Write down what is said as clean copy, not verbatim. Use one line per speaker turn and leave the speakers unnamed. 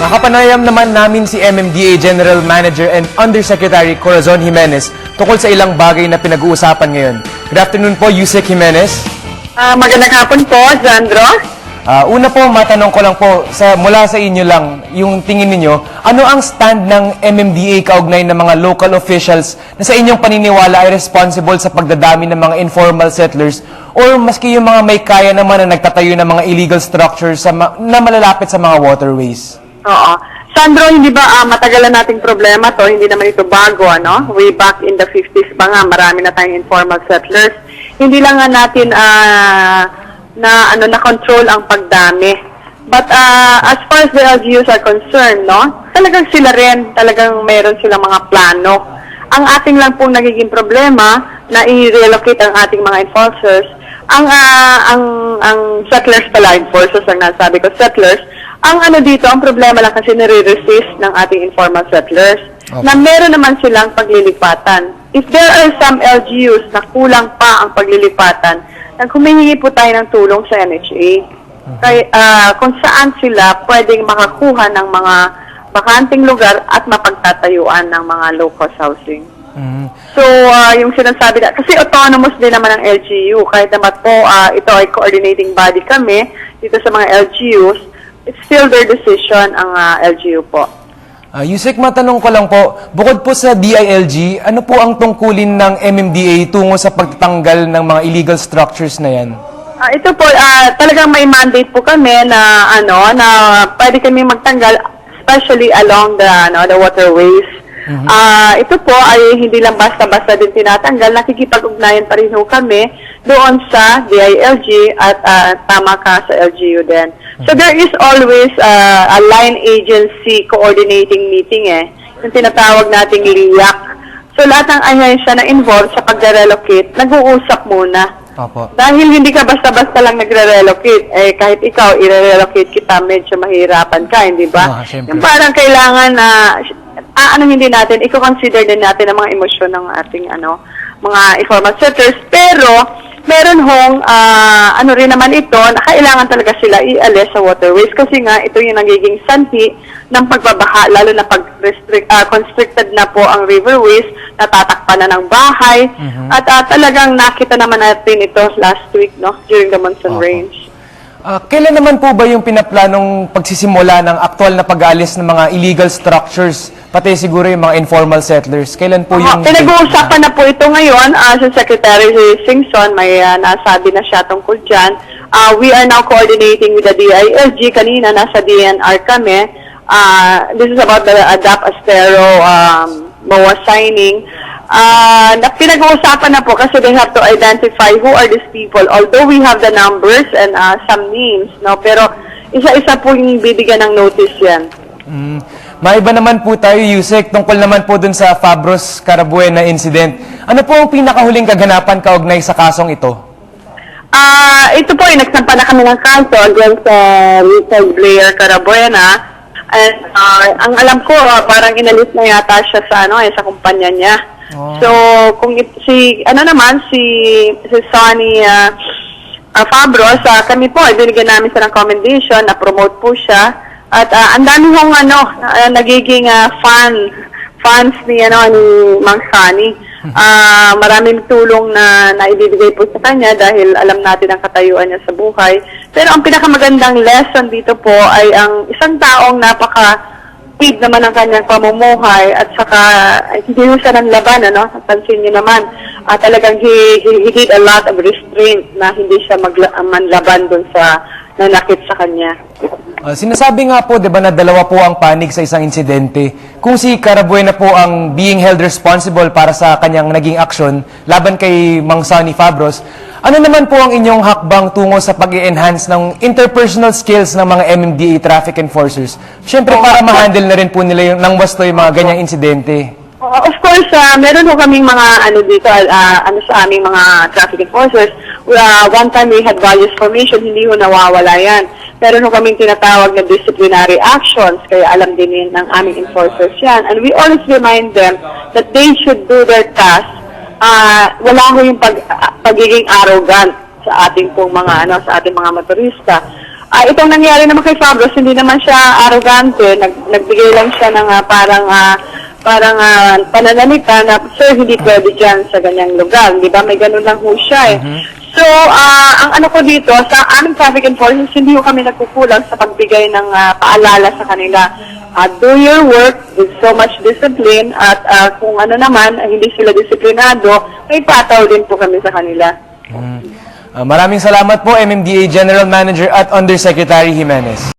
Nakapanayam naman namin si MMDA General Manager and Undersecretary Corazon Jimenez tungkol sa ilang bagay na pinag-uusapan ngayon. Good afternoon po, Yusek Jimenez.
Magandang hapon po, Sandro.
Una po, matanong ko lang po, mula sa inyo lang, yung tingin ninyo, ano ang stand ng MMDA kaugnay ng mga local officials na sa inyong paniniwala ay responsible sa pagdadami ng mga informal settlers or maski yung mga may kaya naman na nagtatayo ng mga illegal structures na malalapit sa mga waterways?
Oo. Sandro, hindi ba matagal na nating problema to? Hindi naman ito bago, ano? Way back in the 50s pa nga, marami na tayong informal settlers. Hindi lang nga natin na-control ang pagdami. But as far as the LGUs are concerned, no? Talagang sila rin, talagang mayroon silang mga plano. Ang ating lang pong nagiging problema na i-relocate ang ating mga enforcers, ang settlers pala, enforcers ang nasabi ko, settlers, ang dito, ang problema lang kasi nare-resist ng ating informal settlers na meron naman silang paglilipatan. If there are some LGUs na kulang pa ang paglilipatan, humihingi po tayo ng tulong sa NHA. Kung saan sila pwedeng makakuha ng mga bakanting lugar at mapagtatayuan ng mga low-cost housing. So, yung sinasabi na, kasi autonomous din naman ang LGU. Kahit naman po, ito ay coordinating body kami dito sa mga LGUs, it's still their decision ang LGU po.
Yusek, matanong ko lang po, bukod po sa DILG, ano po ang tungkulin ng MMDA tungo sa pagtatanggal ng mga illegal structures na yan?
Ito po, talagang may mandate po kami na na pwede kami magtanggal, especially along the waterways. Ito po ay hindi lang basta-basta din tinatanggal, nakikipag-ugnayan pa rin ho kami doon sa DILG at tama ka sa LGU din. So there is always a line agency coordinating meeting yung tinatawag nating LIAC. So lahat ng ahensya na involved sa pagre-relocate, nag-uusap muna.
Opo.
Dahil hindi ka basta-basta lang nagre-relocate, kahit ikaw i-relocate kita, medyo mahirapan ka, hindi ba? Yung parang kailangan na hindi natin, i-consider din natin ang mga emosyon ng ating mga informal settlers, pero meron hong rin naman ito na kailangan talaga sila ialis sa waterways kasi nga ito yung nagiging sanhi ng pagbabaha, lalo na pag constricted na po ang riverways, natatakpan na ng bahay, at talagang nakita naman natin ito last week, no, during the monsoon rains.
Kailan naman po ba yung pinaplanong pagsisimula ng aktual na pag-aalis ng mga illegal structures, pati siguro yung mga informal settlers? Kailan po yung...
Pinag-uusapan na po ito ngayon. Si Secretary Singson, may nasabi na siya tungkol dyan. We are now coordinating with the DILG. Kanina, nasa DNR kami. This is about the ADAP Astero MOA signing. Pinag-uusapan na po kasi they have to identify who are these people. Although we have the numbers and some names, no, pero isa-isa po yung bibigyan ng notice yan.
Maiba naman po tayo, Yusek, tungkol naman po dun sa Fabros Carabuena incident. Ano po ang pinakahuling kaganapan kaugnay sa kasong ito?
Ito po, nagsampa na kami ng kaso against Richard Blair Carabuena. And ang alam ko, parang inalis na yata siya sa kumpanya niya. So, kung si Sonny Fabros, kami po, binigyan namin siya ng commendation, na-promote po siya. At ang dami hong nagiging fans ni Mang Sonny. Maraming tulong na naibibigay po sa kanya dahil alam natin ang katayuan niya sa buhay. Pero ang pinakamagandang lesson dito po ay ang isang taong napaka-speed naman ang kanyang pamumuhay at saka hindi mo siya ng laban, Pansin niyo naman, talagang he did a lot of restraint na hindi siya manlaban dun sa nanakit sa kanya.
Sinasabi nga po, di ba, na dalawa po ang panig sa isang insidente. Kung si Carabuena po ang being held responsible para sa kanyang naging aksyon laban kay Mang Sonny Fabros, ano naman po ang inyong hakbang tungo sa pag-i-enhance ng interpersonal skills ng mga MMDA traffic enforcers? Siyempre, para ma-handle na rin po nila ng wasto yung mga ganyang insidente.
Of course, meron po kaming mga sa aming mga traffic enforcers. One time we had values formation, hindi ho nawawala yan. Meron ho kaming tinatawag na disciplinary actions, kaya alam din ng aming enforcers yan. And we always remind them that they should do their task. Wala ho yung pagiging arrogant sa ating pong mga sa ating mga motorista. itong nangyari naman kay Fabros, hindi naman siya arrogante, nagbigay lang siya ng parang pananalita na, sir, hindi pwede dyan sa ganyang lugar. Di ba? May ganun lang ho siya eh. So, ang ano ko dito, sa aming traffic enforcement, hindi ko kami nagkukulang sa pagbigay ng paalala sa kanila. Do your work with so much discipline at kung ano naman, hindi sila disiplinado, may pataw din po kami sa kanila.
Maraming salamat po, MMDA General Manager at Undersecretary Jimenez.